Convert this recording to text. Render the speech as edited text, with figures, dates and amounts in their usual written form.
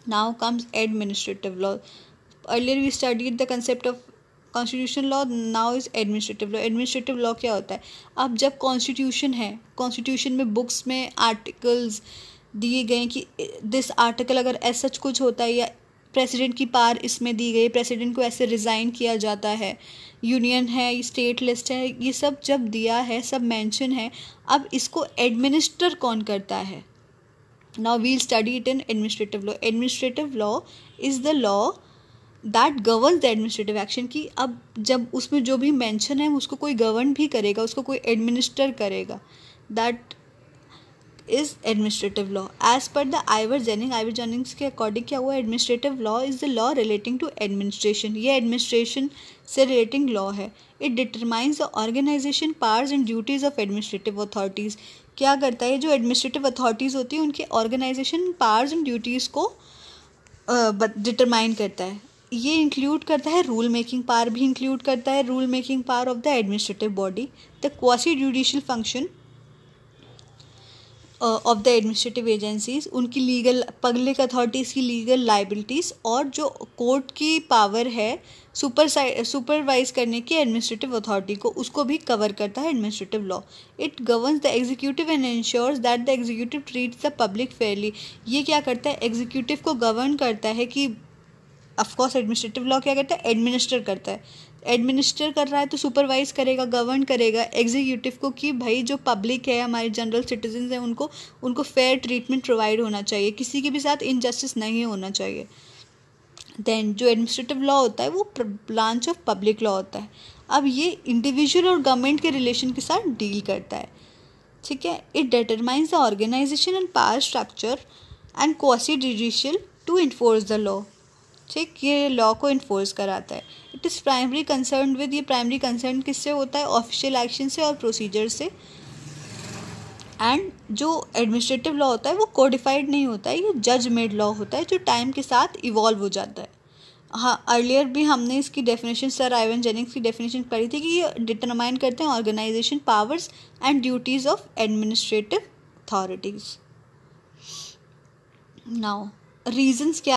Now comes administrative law. Earlier we studied the concept of constitution law, now is administrative law. Administrative law क्या होता है? अब जब constitution है, constitution में बुक्स में आर्टिकल्स दिए गए कि दिस आर्टिकल अगर ऐसा कुछ होता है, या प्रेसिडेंट की पावर इसमें दी गई, प्रेसिडेंट को ऐसे रिज़ाइन किया जाता है, यूनियन है, स्टेट लिस्ट है, ये सब जब दिया है, सब मेंशन है. अब इसको एडमिनिस्टर कौन करता है? Now we'll study it in administrative law. Administrative law is the law that govern the administrative action. की अब जब उसमें जो भी मेंशन है उसको कोई गवर्न भी करेगा, उसको कोई एडमिनिस्टर करेगा, that is administrative law. As per the Ivor Jennings के अकॉर्डिंग क्या हुआ? Administrative law is the law relating to administration. ये एडमिनिस्ट्रेशन से रिलेटिंग लॉ है. It determines the organisation, powers and duties of administrative authorities. क्या करता है? जो एडमिनिस्ट्रेटिव अथॉरिटीज़ होती है उनके ऑर्गेनाइजेशन, पावर्स एंड ड्यूटीज़ को डिटरमाइन करता है. ये इंक्लूड करता है रूल मेकिंग पावर भी इंक्लूड करता है, rule making power of the administrative body, the quasi judicial function of the administrative agencies, उनकी लीगल पब्लिक अथॉरिटीज़ की लीगल लाइबिलिटीज़, और जो कोर्ट की पावर है सुपरवाइज करने की एडमिनिस्ट्रेटिव अथॉरिटी को, उसको भी कवर करता है administrative law. It governs the executive and ensures that the executive treats the public fairly. ये क्या करता है? एग्जीक्यूटिव को गवर्न करता है कि ऑफकोर्स एडमिनिस्ट्रेटिव लॉ क्या करता है? एडमिनिस्टर करता है. एडमिनिस्टर कर रहा है तो सुपरवाइज करेगा, गवर्न करेगा एग्जीक्यूटिव को कि भाई जो पब्लिक है, हमारे जनरल सिटीजन्स हैं, उनको फेयर ट्रीटमेंट प्रोवाइड होना चाहिए, किसी के भी साथ इनजस्टिस नहीं होना चाहिए. देन जो एडमिनिस्ट्रेटिव लॉ होता है वो ब्रांच ऑफ पब्लिक लॉ होता है. अब ये इंडिविजुअल और गवर्नमेंट के रिलेशन के साथ डील करता है. ठीक है. It determines the organisation and power structure and quasi judicial to enforce the law. ठीक, ये लॉ को इन्फोर्स कराता है. It is primary concern with, ये प्राइमरी कंसर्न किससे होता है? ऑफिशियल एक्शन से और प्रोसीजर से. एंड जो एडमिनिस्ट्रेटिव लॉ होता है वो कोडिफाइड नहीं होता है, ये जज मेड लॉ होता है जो टाइम के साथ इवॉल्व हो जाता है. हाँ, अर्लियर भी हमने इसकी डेफिनेशन, सर आइवन जेनिंग्स की डेफिनेशन पढ़ी थी कि ये डिटरमाइन करते हैं organisation, powers and duties of administrative authorities. Now reasons क्या